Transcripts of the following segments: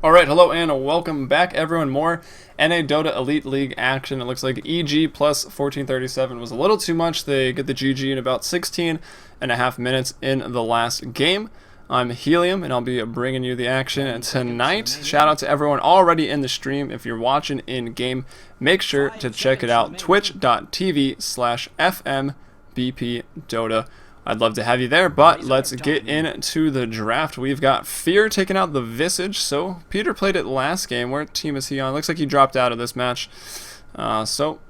Alright, hello and welcome back everyone. More Dota Elite League action. It looks like EG plus 1437 was a little too much. They get the GG in about 16.5 minutes in the last game. I'm Helium and I'll be bringing you the action tonight. Shout out to everyone already in the stream. If you're watching in game, make sure to check it out. Twitch.tv/FmbpDota. I'd love to have you there, but let's get into the draft. We've got Fear taking out the Visage. So Peter played it last game. What team is he on? Looks like he dropped out of this match. So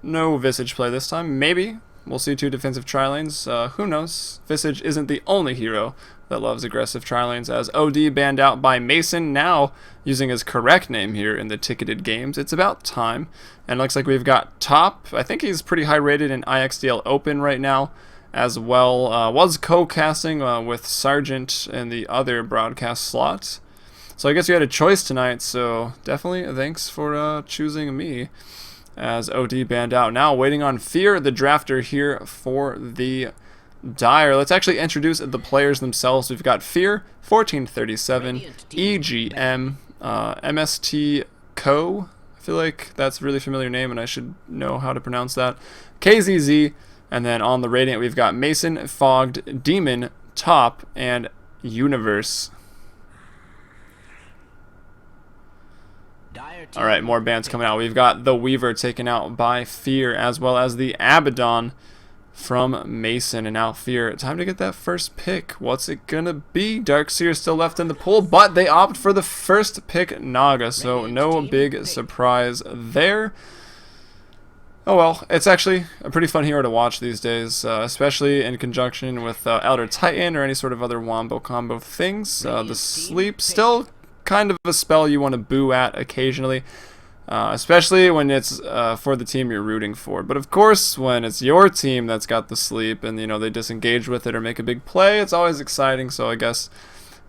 no Visage play this time. Maybe we'll see two defensive tri-lanes. Who knows? Visage isn't the only hero that loves aggressive tri-lanes, as OD banned out by Mason, now using his correct name here in the ticketed games. It's about time. And looks like we've got Top. I think he's pretty high rated in IXDL Open right now, as well. Was co-casting with Sargent in the other broadcast slot. So I guess you had a choice tonight, so definitely thanks for choosing me, as OD banned out. Now waiting on Fear, the drafter here for the Dire. Let's actually introduce the players themselves. We've got Fear, 1437, EGM, MST Co. I feel like that's a really familiar name and I should know how to pronounce that. KZZ. And then on the Radiant, we've got Mason, Fogged, Demon, Top, and Universe. Alright, more bands coming out. We've got the Weaver taken out by Fear, as well as the Abaddon from Mason. And now Fear, time to get that first pick. What's it gonna be? Darkseer still left in the pool, but they opt for the first pick, Naga. So no big surprise there. Oh well, it's actually a pretty fun hero to watch these days, especially in conjunction with Elder Titan or any sort of other wombo combo things. The Sleep, still kind of a spell you want to boo at occasionally, especially when it's for the team you're rooting for. But of course, when it's your team that's got the Sleep and, you know, they disengage with it or make a big play, it's always exciting, so I guess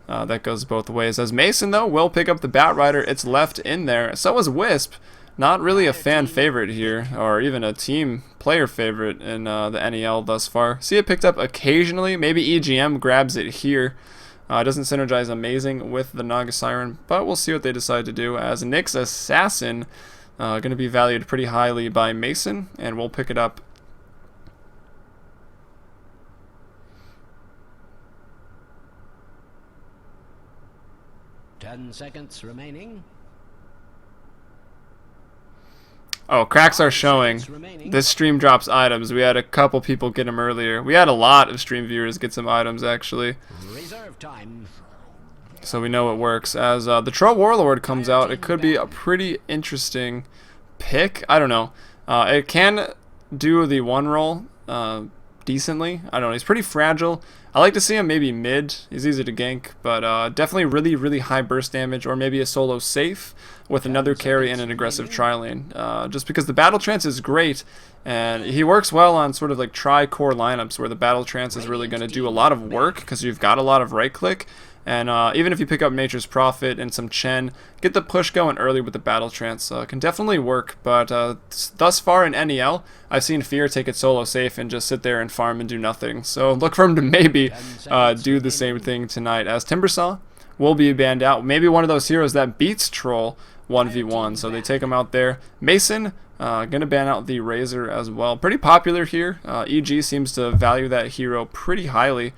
that goes both ways. As Mason, though, will pick up the Batrider. It's left in there. So is Wisp. Not really a fan favorite here, or even a team player favorite in the NEL thus far. See it picked up occasionally. Maybe EGM grabs it here. It doesn't synergize amazing with the Naga Siren, but we'll see what they decide to do. As Nyx Assassin, going to be valued pretty highly by Mason, and we'll pick it up. Ten seconds remaining. Oh, cracks are showing. This stream drops items. We had a couple people get them earlier. We had a lot of stream viewers get some items, actually. Reserve time. So we know it works. As the Troll Warlord comes out, it could be a pretty interesting pick. I don't know. It can do the one roll decently. I don't know. He's pretty fragile. I like to see him maybe mid. He's easy to gank, but definitely really, really high burst damage, or maybe a solo safe with another carry and an aggressive tri-lane. Just because the Battle Trance is great, and he works well on sort of like tri-core lineups where the Battle Trance is really going to do a lot of work because you've got a lot of right click. And even if you pick up Nature's Prophet and some Chen, get the push going early with the Battle Trance. Can definitely work, but thus far in NEL, I've seen Fear take it solo safe and just sit there and farm and do nothing. So look for him to maybe do the same thing tonight, as Timbersaw will be banned out. Maybe one of those heroes that beats Troll 1v1, so they take him out there. Mason, gonna ban out the Razor as well. Pretty popular here. EG seems to value that hero pretty highly.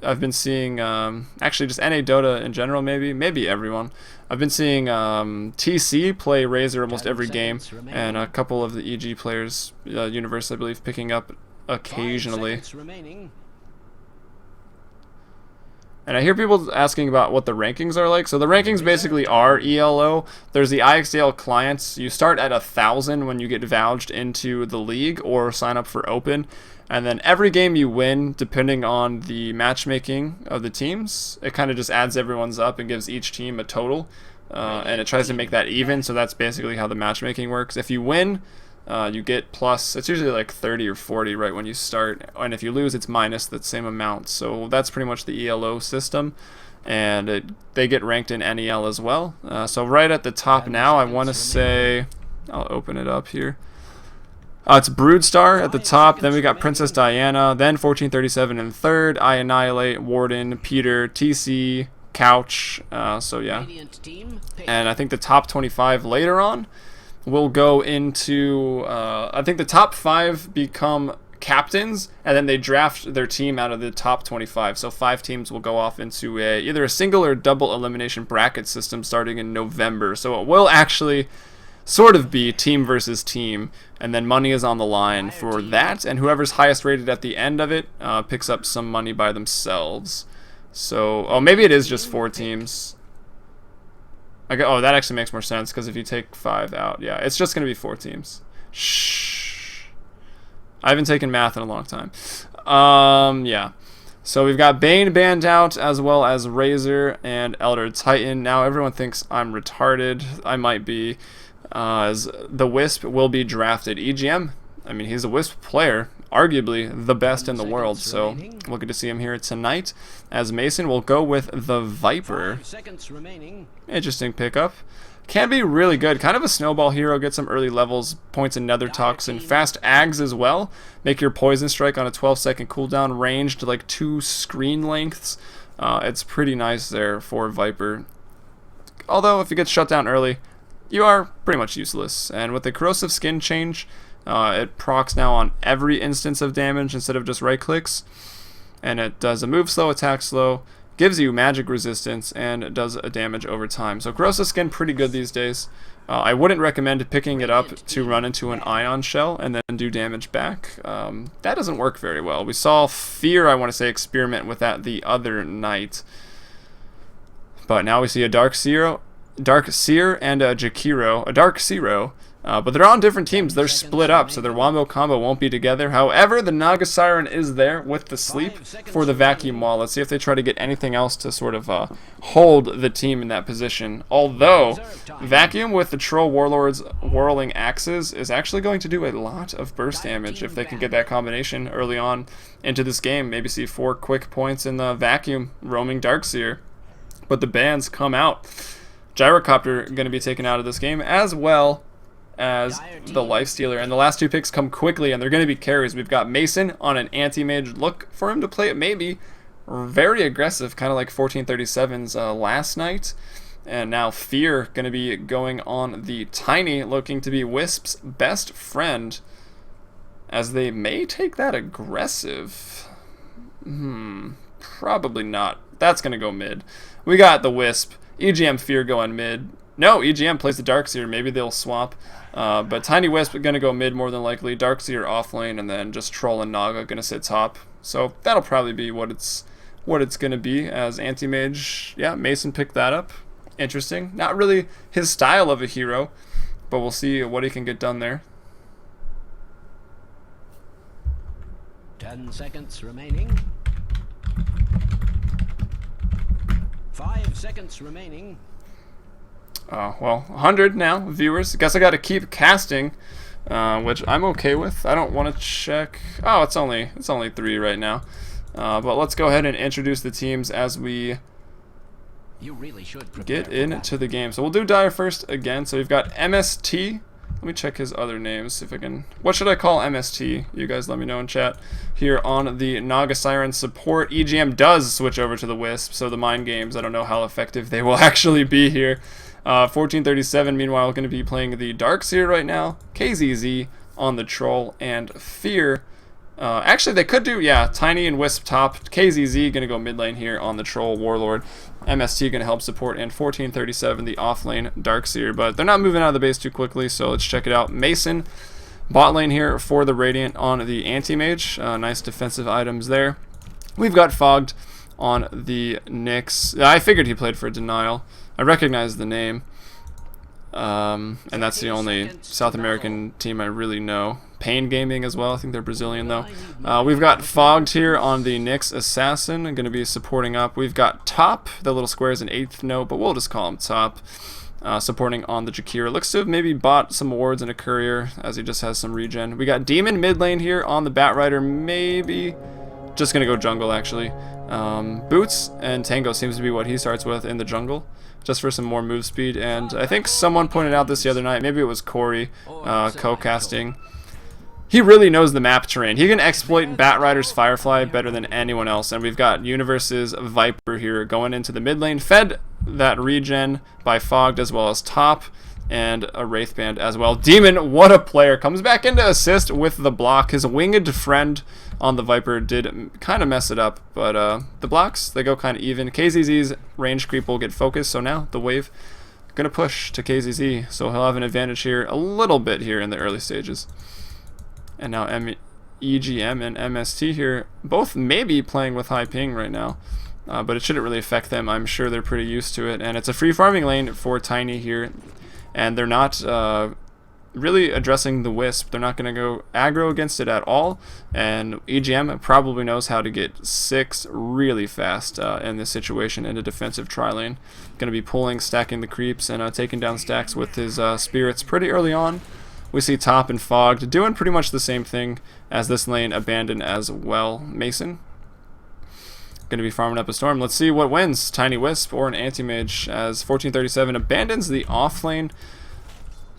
I've been seeing, actually just Dota in general, maybe everyone. I've been seeing TC play Razor almost every game, and a couple of the EG players, Universe I believe, picking up occasionally. And I hear people asking about what the rankings are like. So the rankings basically are ELO. There's the IXDL clients. You start at 1,000 when you get vouched into the league or sign up for open. And then every game you win, depending on the matchmaking of the teams, it kind of just adds everyone's up and gives each team a total. And it tries to make that even. So that's basically how the matchmaking works. If you win, you get plus, it's usually like 30 or 40 right when you start, and if you lose it's minus that same amount. So that's pretty much the ELO system, and they get ranked in NEL as well. So right at the top now, I want to say, I'll open it up here. It's Broodstar at the top, then we got Princess Diana, then 1437 in third, I Annihilate, Warden, Peter, TC, couch. So yeah, Radiant team pick. and I think the top 25 later on will go into. I think the top 5 become captains, and then they draft their team out of the top 25. So 5 teams will go off into either a single or double elimination bracket system starting in November. So it will actually sort of be team versus team, and then money is on the line for that, and whoever's highest rated at the end of it picks up some money by themselves. So, oh, maybe it is just 4 teams. Oh, that actually makes more sense, because if you take 5 out, yeah, it's just going to be 4 teams. Shh. I haven't taken math in a long time. Yeah. So we've got Bane banned out, as well as Razor and Elder Titan. Now everyone thinks I'm retarded. I might be. As the Wisp will be drafted. EGM, I mean, he's a Wisp player, arguably the best in the world, so looking to see him here tonight. As Mason will go with the Viper. 5 seconds remaining. Interesting pickup. Can be really good. Kind of a snowball hero, get some early levels, points in Nether Toxin, fast Ags as well. Make your Poison Strike on a 12-second cooldown, ranged like 2 screen lengths. It's pretty nice there for Viper. Although, if you get shut down early, you are pretty much useless. And with the corrosive skin change, it procs now on every instance of damage instead of just right clicks, and it does a move slow, attack slow, gives you magic resistance, and it does a damage over time. So corrosive skin pretty good these days. I wouldn't recommend picking it up to run into an ion shell and then do damage back. That doesn't work very well. We saw Fear, I want to say, experiment with that the other night, but now we see a Dark Seer and a Jakiro, a Dark Zero, but they're on different teams. They're split up, so their wombo combo won't be together. However, the Naga Siren is there with the sleep for the vacuum wall. Let's see if they try to get anything else to sort of hold the team in that position. Although, vacuum with the Troll Warlord's whirling axes is actually going to do a lot of burst damage if they can get that combination early on into this game. Maybe see 4 quick points in the vacuum roaming Darkseer. But the bans come out. Gyrocopter going to be taken out of this game, as well as the Lifestealer. And the last 2 picks come quickly, and they're going to be carries. We've got Mason on an anti-mage. Look for him to play it maybe very aggressive, kind of like 1437's last night. And now Fear going to be going on the Tiny, looking to be Wisp's best friend, as they may take that aggressive. Probably not. That's going to go mid. We got the Wisp. EGM Fear going mid. No, EGM plays the Darkseer. Maybe they'll swap. But Tiny Wisp going to go mid more than likely. Darkseer off lane, and then just Troll and Naga going to sit top. So that'll probably be what it's going to be as anti-mage. Yeah, Mason picked that up. Interesting. Not really his style of a hero, but we'll see what he can get done there. 10 seconds remaining. 5 seconds remaining. Well, 100 now, viewers. Guess I got to keep casting, which I'm okay with. I don't want to check. Oh, it's only 3 right now. But let's go ahead and introduce the teams as we You really should get into the game. So we'll do Dire first again. So we've got MST. Let me check his other names, if I can. What should I call MST? You guys let me know in chat. Here on the Naga Siren support, EGM does switch over to the Wisp, so the mind games, I don't know how effective they will actually be here. 1437, meanwhile, going to be playing the Darkseer right now. KZZ on the Troll, and Fear. Actually, they could do, yeah, Tiny and Wisp top. KZZ going to go mid lane here on the Troll Warlord. MST going to help support, and 1437, the off lane Darkseer. But they're not moving out of the base too quickly, so let's check it out. Mason, bot lane here for the Radiant on the Anti-Mage. Nice defensive items there. We've got Fogged on the Nyx. I figured he played for Denial. I recognize the name. And that's the only South American team I really know. Pain Gaming as well. I think they're Brazilian though. We've got Fogged here on the Nyx Assassin. I'm going to be supporting up. We've got Top. The little square is an 8th note, but we'll just call him Top. Supporting on the Jakiro. Looks to have maybe bought some wards and a courier, as he just has some regen. We got Demon mid lane here on the Batrider. Maybe just going to go jungle actually. Boots and Tango seems to be what he starts with in the jungle, just for some more move speed. And I think someone pointed out this the other night, maybe it was Corey, co-casting. he really knows the map terrain. He can exploit Batrider's Firefly better than anyone else. And we've got Universe's Viper here going into the mid lane. Fed that regen by Fogged as well as top. And a Wraithband as well. Demon, what a player. Comes back into assist with the block. His winged friend on the Viper did kind of mess it up. But the blocks, they go kind of even. KZZ's range creep will get focused. So now the wave going to push to KZZ. So he'll have an advantage here a little bit here in the early stages. And now EGM and MST here, both maybe playing with high ping right now. But it shouldn't really affect them. I'm sure they're pretty used to it. And it's a free farming lane for Tiny here. And they're not really addressing the Wisp. They're not going to go aggro against it at all. And EGM probably knows how to get 6 really fast in this situation in a defensive tri-lane. Going to be pulling, stacking the creeps, and taking down stacks with his spirits pretty early on. We see Top and Fogged doing pretty much the same thing as this lane Abandon as well. Mason going to be farming up a Storm. Let's see what wins, Tiny Wisp or an Anti-Mage, as 1437 abandons the off lane.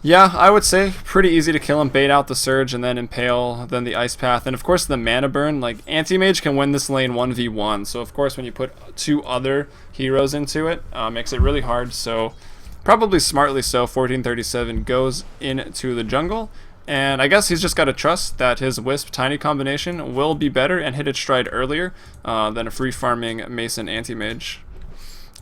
Yeah, I would say pretty easy to kill him. Bait out the Surge and then Impale, then the Ice Path, and of course the Mana Burn. Like, Anti-Mage can win this lane 1v1, so of course when you put 2 other heroes into it, makes it really hard. So probably smartly so, 1437 goes into the jungle. And I guess he's just got to trust that his Wisp Tiny combination will be better and hit its stride earlier than a free farming Mason Anti-Mage.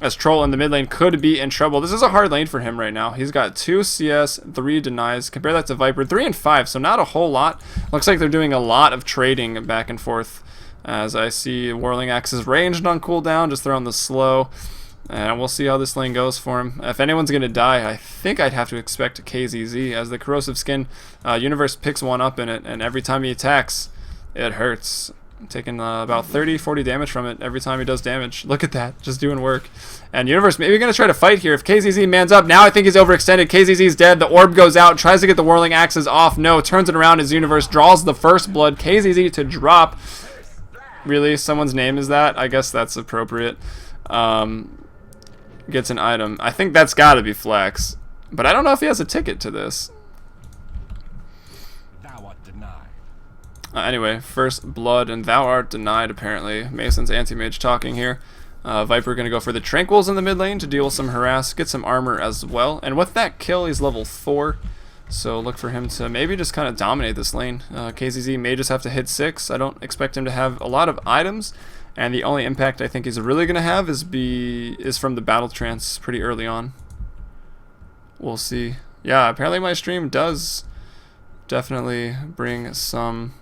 As Troll in the mid lane could be in trouble. This is a hard lane for him right now. He's got 2 CS, 3 denies. Compare that to Viper, 3 and 5, so not a whole lot. Looks like they're doing a lot of trading back and forth. As I see Whirling Axe is ranged on cooldown, just throwing the slow. And we'll see how this lane goes for him. If anyone's going to die, I think I'd have to expect KZZ, as the Corrosive Skin Universe picks one up in it, and every time he attacks, it hurts. I'm taking about 30-40 damage from it every time he does damage. Look at that, just doing work. And Universe maybe going to try to fight here. If KZZ mans up, now I think he's overextended. KZZ's dead, the orb goes out, tries to get the Whirling Axes off. No, turns it around as Universe draws the first blood. KZZ to drop. Really, someone's name is that? I guess that's appropriate. Gets an item. I think that's got to be Flex, but I don't know if he has a ticket to this. Thou art denied. Anyway, first blood and thou art denied apparently. Mason's Anti-Mage talking here. Viper going to go for the Tranquils in the mid lane to deal with some harass, get some armor as well. And with that kill, he's level 4. So look for him to maybe just kind of dominate this lane. KZZ may just have to hit 6. I don't expect him to have a lot of items. And the only impact I think he's really going to have is from the Battle Trance pretty early on. We'll see. Yeah, apparently my stream does definitely bring some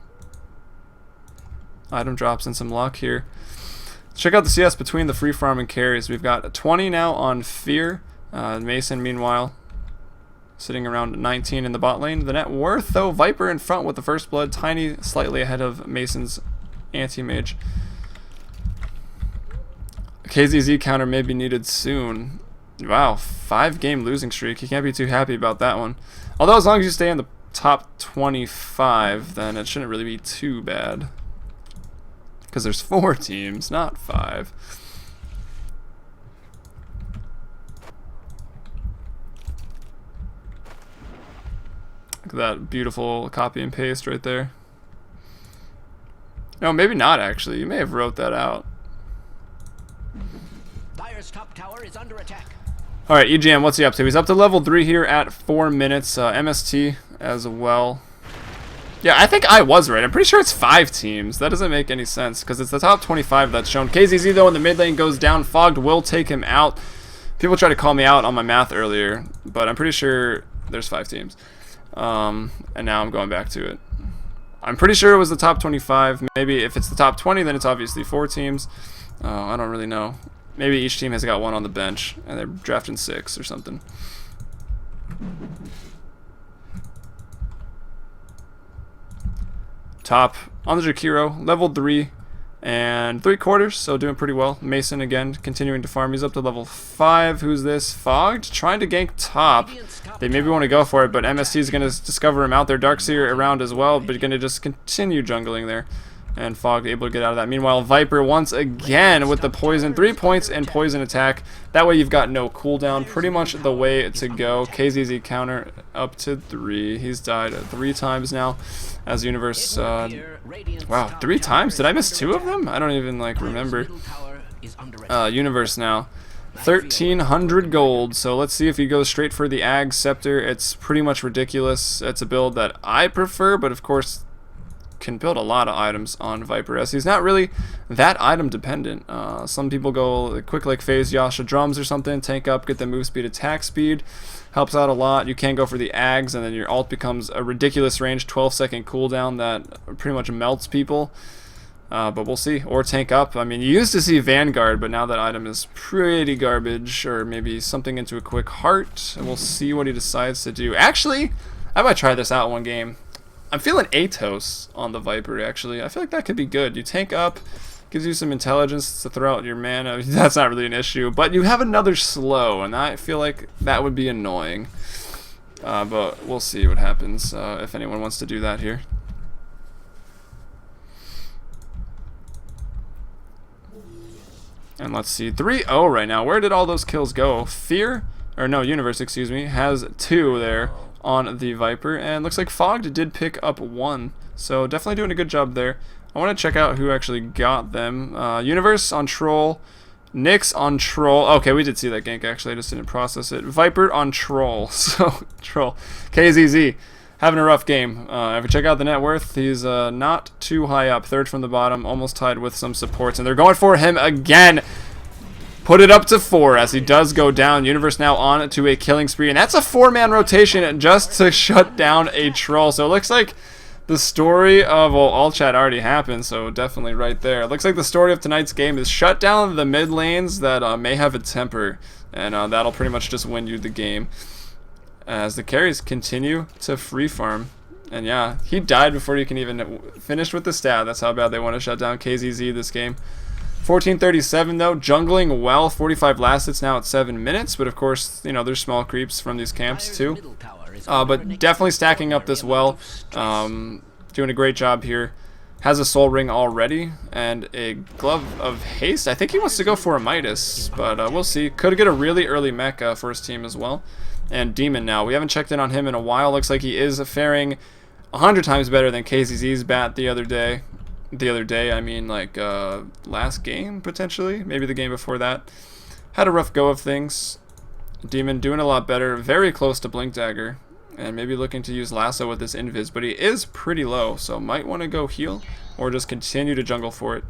item drops and some luck here. Check out the CS between the free farm and carries. We've got 20 now on Fear. Mason, meanwhile, sitting around 19 in the bot lane. The net worth, though, Viper in front with the first blood. Tiny slightly ahead of Mason's Anti-Mage. KZZ counter may be needed soon. Wow, 5-game losing streak. You can't be too happy about that one. Although as long as you stay in the top 25, then it shouldn't really be too bad. Because there's 4 teams, not 5. Look at that beautiful copy and paste right there. No, maybe not actually. You may have wrote that out. Dire's top tower is under attack. Alright, EGM, what's he up to? He's up to level 3 here at 4 minutes. MST as well. Yeah, I think I was right. I'm pretty sure it's 5 teams. That doesn't make any sense because it's the top 25 that's shown. KZZ, though, in the mid lane goes down. Fogged will take him out. People tried to call me out on my math earlier, but I'm pretty sure there's 5 teams. And now I'm going back to it. I'm pretty sure it was the top 25. Maybe if it's the top 20, then it's obviously 4 teams. I don't really know. Maybe each team has got 1 on the bench, and they're drafting 6 or something. Top on the Jakiro, level 3 and 3/4, so doing pretty well. Mason again continuing to farm. He's up to level 5. Who's this? Fogged trying to gank top. They maybe want to go for it, but MST is going to discover him out there. Darkseer around as well, but going to just continue jungling there. And Fog able to get out of that. Meanwhile, Viper once again with the poison. 3 points and poison attack. That way you've got no cooldown. Pretty much the way to go. KZZ counter up to 3. He's died 3 times now. As Universe... wow, 3 times? Did I miss 2 of them? I don't even like remember. Universe now. 1,300 gold. So let's see if he goes straight for the Ag Scepter. It's pretty much ridiculous. It's a build that I prefer, but of course... can build a lot of items on Viper as he's not really that item dependent. Some people go quick like phase Yasha drums or something, tank up, get the move speed, attack speed, helps out a lot. You can go for the Ags and then your ult becomes a ridiculous range, 12-second cooldown that pretty much melts people. But we'll see. Or tank up. I mean, you used to see Vanguard, but now that item is pretty garbage. Or maybe something into a quick heart. And we'll see what he decides to do. Actually, I might try this out one game. I'm feeling Atos on the Viper, actually. I feel like that could be good. You tank up, gives you some intelligence to throw out your mana. That's not really an issue. But you have another slow, and I feel like that would be annoying. But we'll see what happens if anyone wants to do that here. And let's see, 3-0 right now. Where did all those kills go? Fear, or no, Universe, excuse me, has 2 there on the Viper, and looks like Fogged did pick up 1, so definitely doing a good job there. I want to check out who actually got them. Universe on Troll, Nyx on Troll. Okay, we did see that gank actually, I just didn't process it. Viper on Troll, so Troll. KZZ having a rough game. If you check out the net worth, he's not too high up, 3rd from the bottom, almost tied with some supports, and they're going for him again. Put it up to 4 as he does go down. Universe now on to a killing spree, and that's a 4-man rotation just to shut down a troll. So it looks like the story of, well, all chat already happened, so definitely right there. It looks like the story of tonight's game is shut down the mid lanes that may have a temper, and that'll pretty much just win you the game. As the carries continue to free farm. And yeah, he died before you can even finish with the stat. That's how bad they want to shut down KZZ this game. 14:37 though, jungling well, 45 last hits now at 7 minutes, but of course, you know, there's small creeps from these camps too. But definitely stacking up this well, doing a great job here. Has a soul ring already, and a glove of haste. I think he wants to go for a Midas, but we'll see. Could get a really early mech for his team as well. And Demon now, we haven't checked in on him in a while. Looks like he is faring 100 times better than KZZ's bat the other day. I mean, like last game potentially, maybe the game before that. Had a rough go of things. Demon doing a lot better, very close to Blink Dagger, and maybe looking to use Lasso with this Invis, but he is pretty low, so might want to go heal or just continue to jungle for it.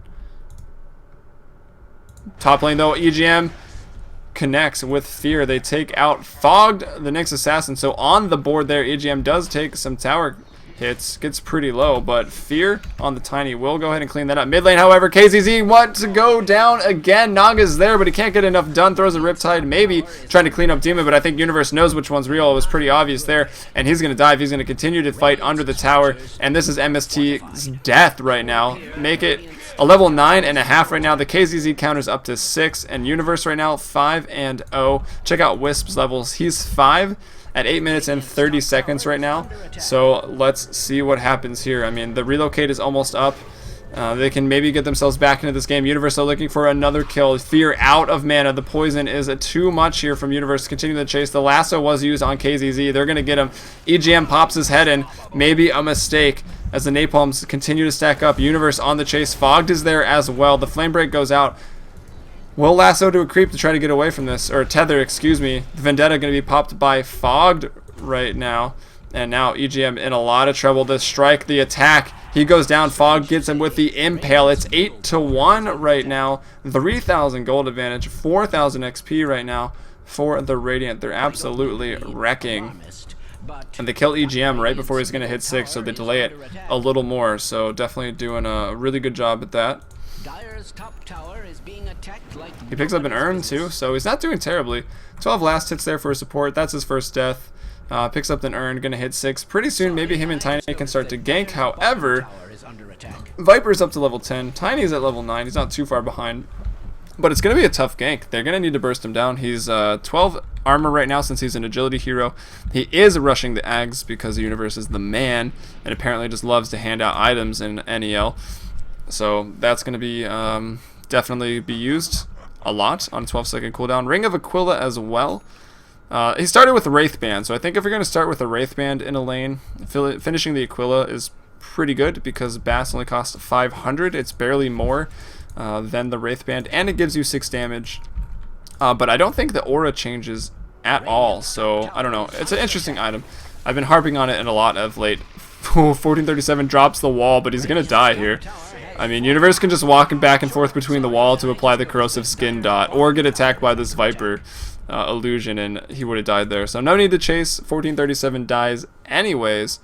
Top lane though, EGM connects with Fear. They take out Fogged, the next assassin, so on the board there, EGM does take some tower hits, gets pretty low, but Fear on the Tiny will go ahead and clean that up. Mid lane, however, KZZ wants to go down again. Naga's there, but he can't get enough done. Throws a Riptide, maybe trying to clean up Demon, but I think Universe knows which one's real. It was pretty obvious there, and he's going to dive. He's going to continue to fight under the tower, and this is MST's death right now. Make it a level 9.5 right now. The KZZ counter's up to 6, and Universe right now 5-0. Check out Wisp's levels. He's 5 at 8 minutes and 30 seconds right now. So let's see what happens here. I mean, the relocate is almost up. They can maybe get themselves back into this game. Universe are looking for another kill. Fear out of mana. The poison is too much here from Universe. Continue the chase. The lasso was used on KZZ. They're going to get him. EGM pops his head in. Maybe a mistake as the napalms continue to stack up. Universe on the chase. Fogged is there as well. The flame break goes out. Will Lasso do a creep to try to get away from this? Or Tether, excuse me. Vendetta going to be popped by Fogged right now. And now EGM in a lot of trouble. The strike, the attack. He goes down. Fog gets him with the impale. It's 8-1 right now. 3,000 gold advantage. 4,000 XP right now for the Radiant. They're absolutely wrecking. And they kill EGM right before he's going to hit 6, so they delay it a little more. So definitely doing a really good job at that. He picks up an urn too, so he's not doing terribly. 12 last hits there for support. That's his first death. Picks up an urn, gonna hit 6 pretty soon. Maybe him and Tiny can start to gank. However, Viper's up to level 10. Tiny's at level 9. He's not too far behind, but it's gonna be a tough gank. They're gonna need to burst him down. He's 12 armor right now since he's an agility hero. He is rushing the Ags because the Universe is the man and apparently just loves to hand out items in NEL. So that's going to be definitely be used a lot on a 12-second cooldown. Ring of Aquila as well. He started with a Wraith Band, so I think if you're going to start with a Wraith Band in a lane, finishing the Aquila is pretty good because Bass only costs 500. It's barely more than the Wraith Band, and it gives you 6 damage. But I don't think the aura changes at all, so I don't know. It's an interesting item. I've been harping on it a lot of late. 1437 drops the wall, but he's going to die here. I mean, Universe can just walk back and forth between the wall to apply the corrosive skin dot, or get attacked by this Viper illusion, and he would have died there. So no need to chase. 1437 dies anyways.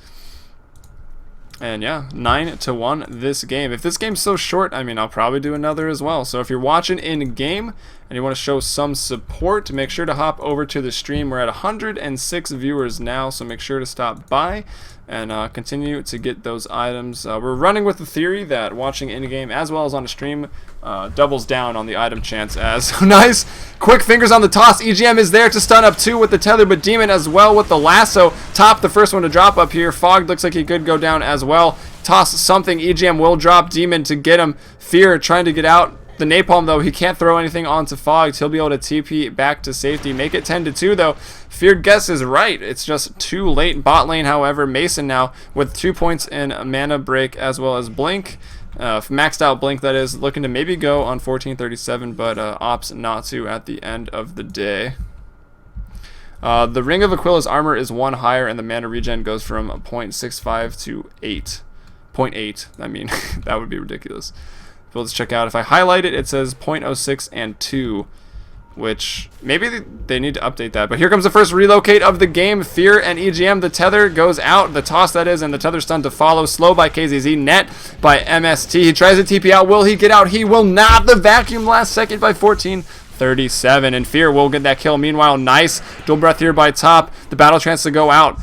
And yeah, 9-1 this game. If this game's so short, I mean, I'll probably do another as well. So if you're watching in game and you want to show some support, make sure to hop over to the stream. We're at 106 viewers now, so make sure to stop by and continue to get those items. We're running with the theory that watching in game as well as on a stream doubles down on the item chance. As nice quick fingers on the toss. EGM is there to stun up 2 with the tether, but Demon as well with the lasso. Top, the first one to drop up here. Fog looks like he could go down as well. Toss something. EGM will drop Demon to get him. Fear trying to get out. The napalm, though, he can't throw anything onto Fogged. He'll be able to TP back to safety. Make it 10-2, though. Feared guess is right. It's just too late. Bot lane, however, Mason now with 2 points in mana break as well as blink. Maxed out blink, that is. Looking to maybe go on 1437, but opts not to at the end of the day. The Ring of Aquila's armor is 1 higher, and the mana regen goes from 0.65 to 8. 0.8. I mean, that would be ridiculous. Let's check out. If I highlight it, it says 0.06 and 2, which maybe they need to update that. But here comes the first relocate of the game. Fear and EGM. The tether goes out. The toss, that is, and the tether stun to follow. Slow by KZZ. Net by MST. He tries to TP out. Will he get out? He will not. The vacuum last second by 1437. And Fear will get that kill. Meanwhile, nice dual breath here by Top. The battle trance to go out.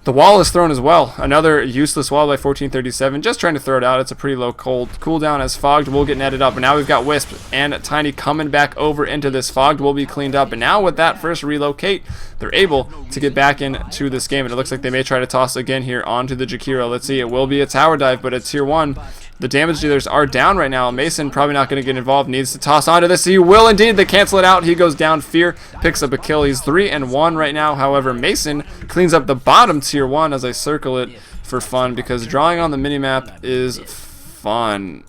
The wall is thrown as well. Another useless wall by 1437. Just trying to throw it out. It's a pretty low cooldown as Fogged will get netted up. And now we've got Wisp and Tiny coming back over into this. Fogged will be cleaned up. And now with that first relocate, they're able to get back into this game. And it looks like they may try to toss again here onto the Jakiro. Let's see. It will be a tower dive, but it's tier 1. The damage dealers are down right now. Mason probably not going to get involved. Needs to toss onto this. He will indeed. They cancel it out. He goes down. Fear picks up a kill. He's 3-1 right now. However, Mason cleans up the bottom tier 1 as I circle it for fun because drawing on the minimap is fun.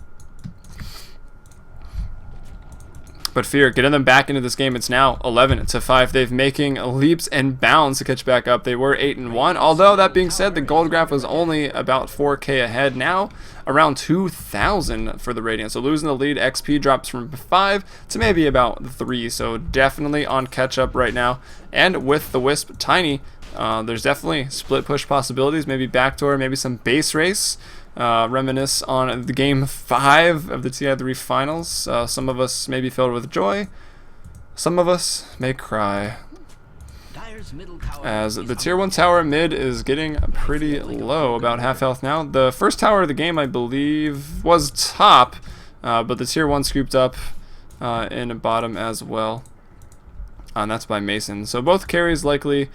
But Fear getting them back into this game. It's now 11-5. They've making leaps and bounds to catch back up. They were 8-1. Although that being said, the gold graph was only about 4K ahead. Now around 2,000 for the Radiant. So losing the lead, XP drops from 5 to maybe about 3. So definitely on catch up right now. And with the Wisp Tiny, there's definitely split push possibilities. Maybe backdoor, maybe some base race. Reminisce on the game 5 of the TI3 finals. Some of us may be filled with joy. Some of us may cry. As the tier 1 tower mid is getting pretty low, about half health now. The first tower of the game, I believe, was top, but the tier 1 scooped up in bottom as well. And that's by Mason. So both carries likely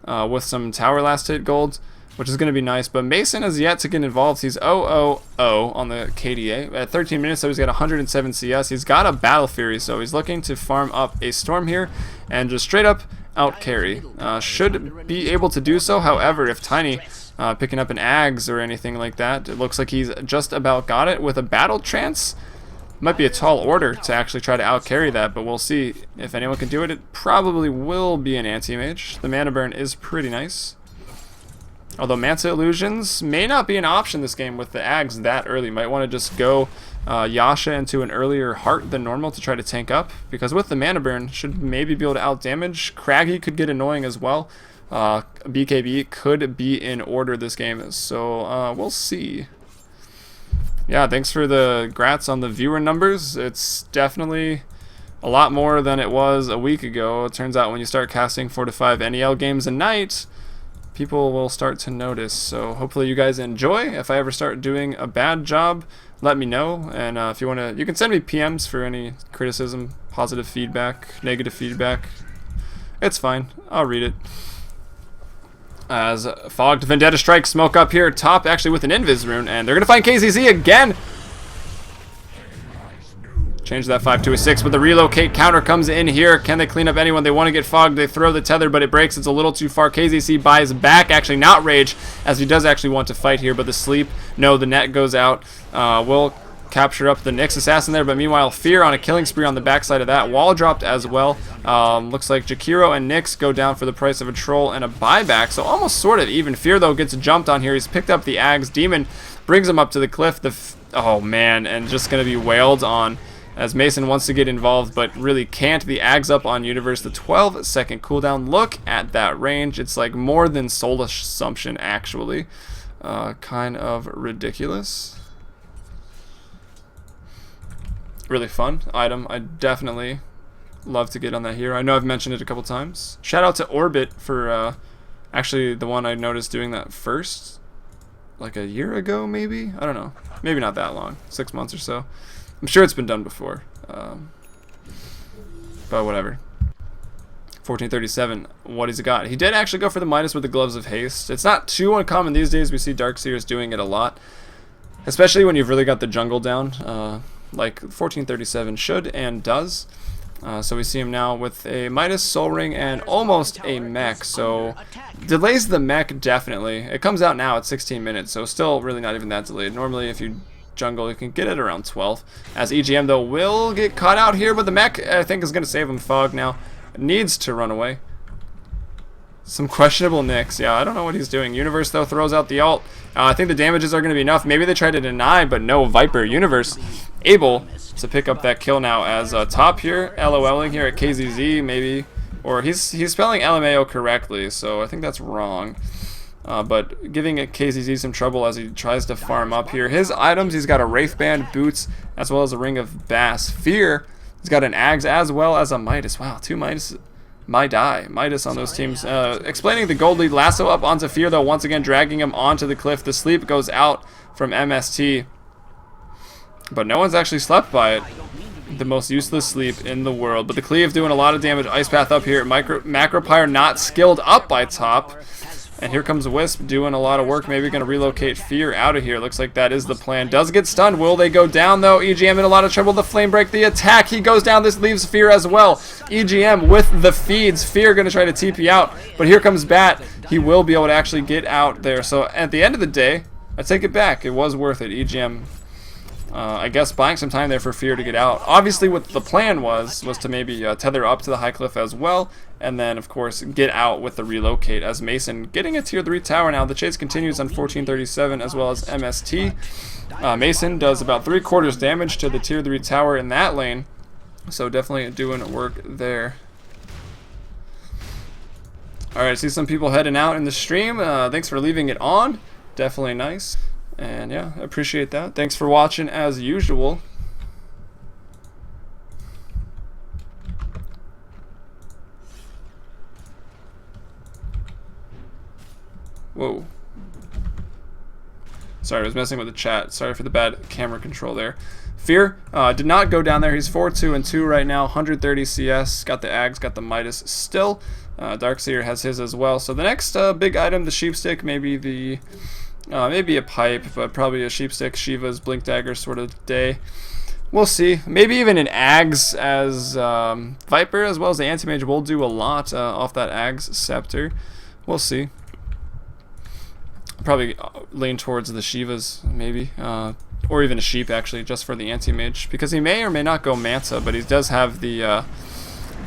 with some tower last hit gold, which is going to be nice. But Mason has yet to get involved. He's 0-0-0 on the KDA. At 13 minutes, so he's got 107 CS. He's got a Battle Fury, so he's looking to farm up a Storm here and just straight up out carry. Should be able to do so. However, if Tiny picking up an Ags or anything like that, it looks like he's just about got it with a Battle Trance. Might be a tall order to actually try to out carry that, but we'll see if anyone can do it. It probably will be an anti-mage. The mana burn is pretty nice. Although Manta Illusions may not be an option this game with the Ags that early. Might want to just go Yasha into an earlier heart than normal to try to tank up. Because with the mana burn, should maybe be able to out damage. Craggy could get annoying as well. BKB could be in order this game. So we'll see. Yeah, thanks for the grats on the viewer numbers. It's definitely a lot more than it was a week ago. It turns out when you start casting 4 to 5 NEL games a night, people will start to notice. So hopefully you guys enjoy. If I ever start doing a bad job, let me know. And if you want to, you can send me PMs for any criticism, positive feedback, negative feedback. It's fine. I'll read it. As Fogged Vendetta Strike smoke up here top, actually with an Invis rune, and they're going to find KZZ again. Change that 5 to a 6, but the relocate counter comes in here. Can they clean up anyone? They want to get fogged. They throw the tether, but it breaks. It's a little too far. KZC buys back. Actually, not rage, as he does actually want to fight here, but the sleep. No, the net goes out. Will capture up the Nyx assassin there, but meanwhile, Fear on a killing spree on the backside of that. Wall dropped as well. Looks like Jakiro and Nyx go down for the price of a troll and a buyback, so almost sort of even. Fear, though, gets jumped on here. He's picked up the Ags. Demon brings him up to the cliff. Oh, man, and just going to be wailed on as Mason wants to get involved, but really can't. The Ag's up on Universe. The 12-second cooldown. Look at that range. It's like more than Soul Assumption, actually. Kind of ridiculous. Really fun item. I definitely love to get on that here. I know I've mentioned it a couple times. Shout out to Orbit for actually the one I noticed doing that first. Like a year ago, maybe? I don't know. Maybe not that long. 6 months or so. I'm sure it's been done before, but whatever. 1437, what has he got? He did actually go for the Midas with the Gloves of Haste. It's not too uncommon these days. We see Darkseers doing it a lot, especially when you've really got the jungle down, like 1437 should and does. So we see him now with a Midas, Soul Ring, and almost a mech, so delays the mech definitely. It comes out now at 16 minutes, so still really not even that delayed. Normally if you jungle, you can get it around 12. As EGM, though, will get caught out here, but the mech, I think, is going to save him. Fog now needs to run away. Some questionable Nyx. Yeah, I don't know what he's doing. Universe, though, throws out the ult. I think the damages are going to be enough. Maybe they try to deny, but no. Viper. Universe able to pick up that kill now as top here. LOLing here at KZZ, maybe. Or he's spelling LMAO correctly, so I think that's wrong. But giving KZZ some trouble as he tries to farm up here. His items, he's got a Wraith Band, Boots, as well as a Ring of Bass. Fear, he's got an Ags as well as a Midas. Wow, 2 Midas. Midas on those teams. Explaining the gold lead. Lasso up onto Fear, though, once again dragging him onto the cliff. The sleep goes out from MST. But no one's actually slept by it. The most useless sleep in the world. But the Cleave doing a lot of damage. Ice Path up here. Macropyre not skilled up by top. And here comes Wisp doing a lot of work. Maybe going to relocate Fear out of here. Looks like that is the plan. Does get stunned. Will they go down, though? EGM in a lot of trouble. The Flame Break, the attack. He goes down. This leaves Fear as well. EGM with the feeds. Fear going to try to TP out. But here comes Bat. He will be able to actually get out there. So at the end of the day, I take it back. It was worth it. EGM, I guess, buying some time there for Fear to get out. Obviously, what the plan was to maybe tether up to the high cliff as well, and then, of course, get out with the relocate as Mason getting a tier 3 tower now. The chase continues on 1437 as well as MST. Mason does about 3/4 damage to the tier 3 tower in that lane, so definitely doing work there. Alright, see some people heading out in the stream. Thanks for leaving it on. Definitely nice. And yeah, appreciate that. Thanks for watching as usual. Whoa. Sorry, I was messing with the chat. Sorry for the bad camera control there. Fear did not go down there. He's 4-2-2 right now. 130 CS. Got the Ags, got the Midas still. Darkseer has his as well. So the next big item, the Sheepstick, maybe the... maybe a pipe, but probably a Sheepstick, Shiva's Blink Dagger sort of day. We'll see. Maybe even an Ags as Viper, as well as the Anti-Mage will do a lot off that Ags Scepter. We'll see. Probably lean towards the Shivas, maybe. Or even a Sheep, actually, just for the Anti-Mage. Because he may or may not go Manta, but he does have the...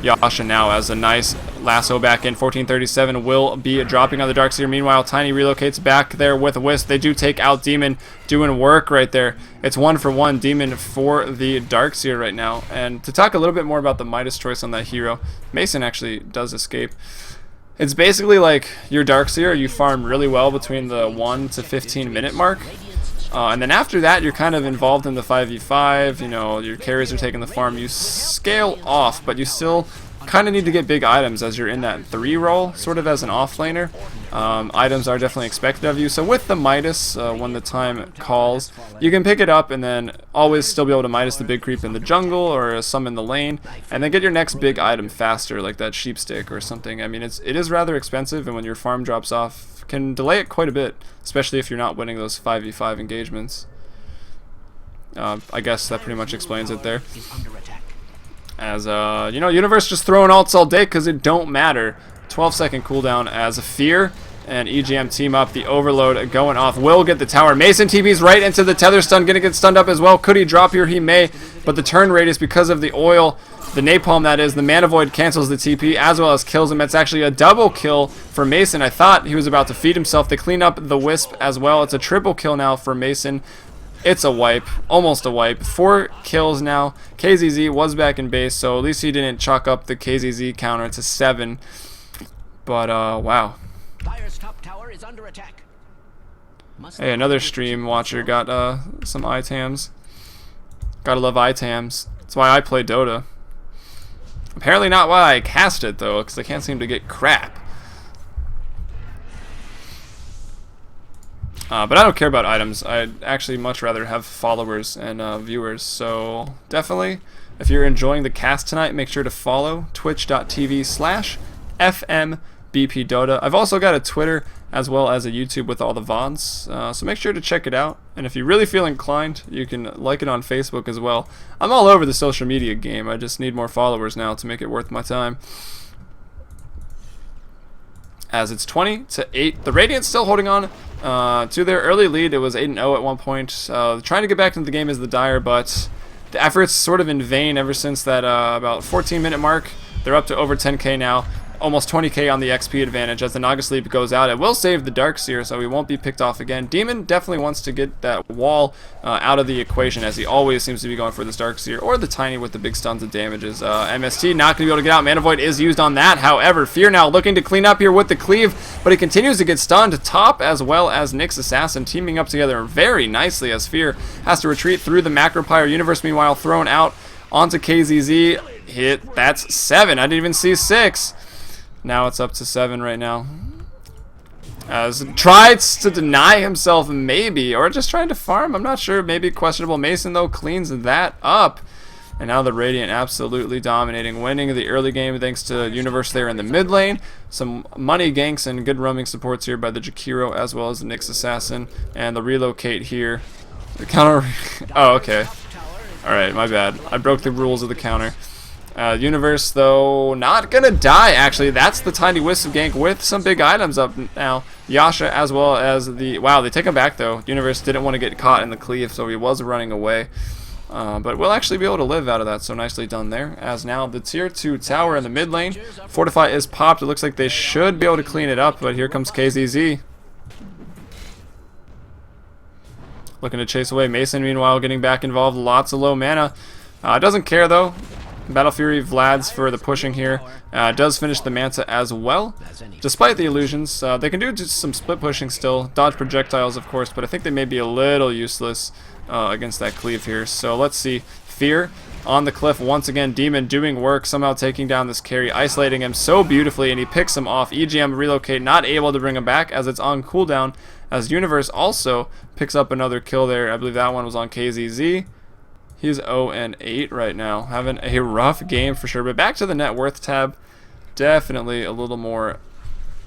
Yasha now as a nice lasso back in. 1437 will be dropping on the Darkseer. Meanwhile, Tiny relocates back there with Wisp. They do take out Demon, doing work right there. It's 1-for-1 Demon for the Darkseer right now. And to talk a little bit more about the Midas choice on that hero, Mason actually does escape. It's basically like your Darkseer, you farm really well between the 1 to 15 minute mark. And then after that, you're kind of involved in the 5v5, you know, your carries are taking the farm, you scale off, but you still kind of need to get big items as you're in that 3 role, sort of as an offlaner. Items are definitely expected of you, so with the Midas, when the time calls, you can pick it up and then always still be able to Midas the big creep in the jungle or some in the lane, and then get your next big item faster, like that Sheepstick or something. I mean, it is rather expensive, and when your farm drops off, can delay it quite a bit, especially if you're not winning those 5v5 engagements. I guess that pretty much explains it there. Is under attack. As, you know, Universe just throwing ults all day because it don't matter. 12-second cooldown as Fear and EGM team up. The Overload going off. Will get the tower. Mason TP's right into the tether stun. Gonna get stunned up as well. Could he drop here? He may. But the turn radius, because of the oil, the napalm that is, the Mana Void cancels the TP as well as kills him. It's actually a double kill for Mason. I thought he was about to feed himself. They clean up the Wisp as well. It's a triple kill now for Mason. It's a wipe. Almost a wipe. 4 kills now. KZZ was back in base, so at least he didn't chalk up the KZZ counter to 7. But, wow. Dire's top tower is under attack. Hey, another stream watcher got some itams. Gotta love itams. That's why I play Dota. Apparently not why I cast it, though, because I can't seem to get crap. But I don't care about items. I'd actually much rather have followers and viewers. So definitely, if you're enjoying the cast tonight, make sure to follow twitch.tv/FMBpDota. I've also got a Twitter as well as a YouTube with all the VODs. So make sure to check it out. And if you really feel inclined, you can like it on Facebook as well. I'm all over the social media game. I just need more followers now to make it worth my time. As it's 20-8. The Radiant's still holding on to their early lead. It was 8-0 at one point. Trying to get back into the game is the Dire, but the effort's sort of in vain ever since that about 14-minute mark. They're up to over 10k now. Almost 20k on the XP advantage as the Naga Sleep goes out. It will save the Darkseer, so he won't be picked off again. Demon definitely wants to get that wall out of the equation, as he always seems to be going for this Darkseer or the Tiny with the big stuns of damages. MST not going to be able to get out. Mana Void is used on that. However, Fear now looking to clean up here with the cleave, but he continues to get stunned. Top as well as Nyx Assassin teaming up together very nicely as Fear has to retreat through the Macro Pyre. Universe meanwhile thrown out onto KZZ. Hit. That's 7. I didn't even see 6. Now it's up to 7 right now. As tries to deny himself, maybe, or just trying to farm. I'm not sure. Maybe questionable. Mason, though, cleans that up. And now the Radiant absolutely dominating, winning the early game thanks to Universe there in the mid lane. Some money ganks and good roaming supports here by the Jakiro as well as the Nyx Assassin. And the relocate here. The counter. Oh, okay. Alright, my bad. I broke the rules of the counter. Universe, though, not gonna die, actually. That's the Tiny Wisp gank with some big items up now. Yasha as well as the... Wow, they take him back, though. Universe didn't want to get caught in the cleave, so he was running away. But we'll actually be able to live out of that, so nicely done there. As now the tier 2 tower in the mid lane. Fortify is popped. It looks like they should be able to clean it up, but here comes KZZ. Looking to chase away. Mason, meanwhile, getting back involved. Lots of low mana. Doesn't care, though. Battle Fury Vlad's for the pushing here. Does finish the Manta as well. Despite the illusions, they can do just some split pushing still. Dodge projectiles, of course, but I think they may be a little useless against that cleave here. So let's see. Fear on the cliff once again. Demon doing work, somehow taking down this carry, isolating him so beautifully, and he picks him off. EGM relocate, not able to bring him back as it's on cooldown. As Universe also picks up another kill there. I believe that one was on KZZ. He's 0-8 right now, having a rough game for sure. But back to the net worth tab, definitely a little more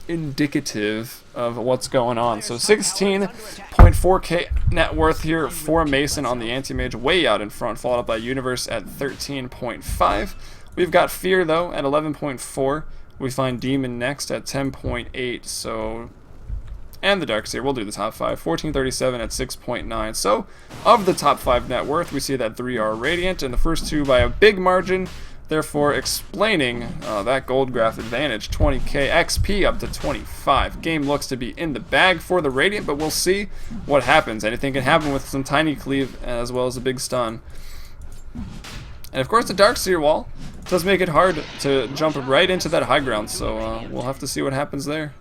indicative of what's going on. So 16.4k net worth here for Mason on the anti-mage, way out in front, followed up by Universe at 13.5. We've got Fear, though, at 11.4. We find Demon next at 10.8, so... And the Darkseer, we'll do the top 5. 1437 at 6.9. So, of the top 5 net worth, we see that 3 are Radiant, and the first 2 by a big margin, therefore explaining that gold graph advantage. 20k XP up to 25. Game looks to be in the bag for the Radiant, but we'll see what happens. Anything can happen with some tiny cleave as well as a big stun. And of course, the Darkseer wall does make it hard to jump right into that high ground, so we'll have to see what happens there.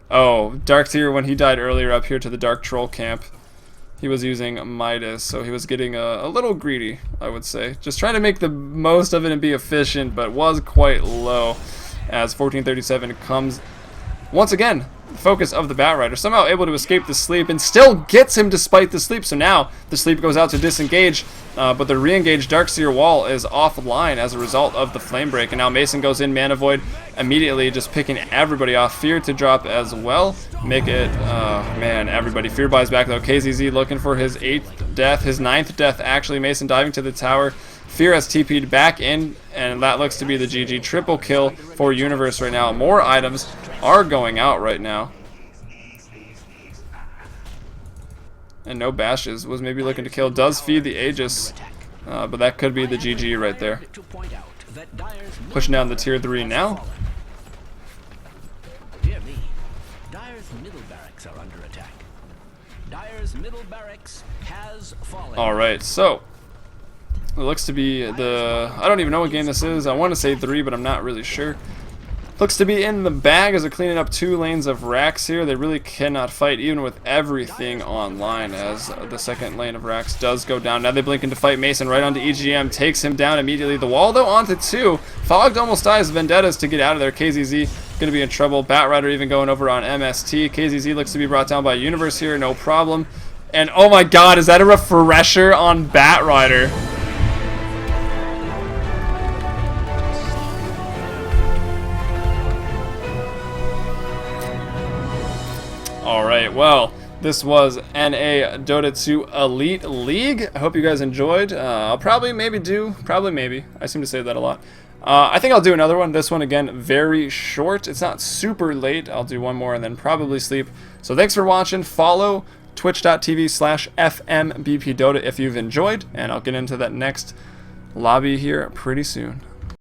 Oh, Darkseer, when he died earlier up here to the Dark Troll camp, he was using Midas, so he was getting a little greedy, I would say. Just trying to make the most of it and be efficient, but was quite low. As 1437 comes once again focus of the Batrider. Somehow able to escape the sleep and still gets him despite the sleep. So now the sleep goes out to disengage, but the re-engaged Darkseer wall is offline as a result of the flame break. And now Mason goes in, Mana Void immediately just picking everybody off. Fear to drop as well. Make it, man, everybody. Fear buys back though. KZZ looking for his 8th death, his 9th death actually. Mason diving to the tower. Fear has TP'd back in, and that looks to be the GG. Triple kill for Universe right now. More items are going out right now. And no bashes. Was maybe looking to kill. Does feed the Aegis, but that could be the GG right there. Pushing down the tier 3 now. Dear me, Dire's middle barracks are under attack. Dire's middle barracks has fallen. Alright, so it looks to be the, I don't even know what game this is. I want to say 3, but I'm not really sure. Looks to be in the bag as they're cleaning up 2 lanes of racks here. They really cannot fight even with everything online, as the second lane of racks does go down. Now they blink into fight Mason right onto EGM, takes him down immediately. The wall though onto 2. Fogged almost dies. Vendettas to get out of there. KZZ going to be in trouble. Batrider even going over on MST. KZZ looks to be brought down by Universe here, no problem. And oh my god, is that a refresher on Batrider? Alright, well, this was NA Dota 2 Elite League. I hope you guys enjoyed. I'll probably maybe, I seem to say that a lot. I think I'll do another one. This one, again, very short. It's not super late. I'll do one more and then probably sleep. So thanks for watching. Follow twitch.tv/FMBPDota if you've enjoyed. And I'll get into that next lobby here pretty soon.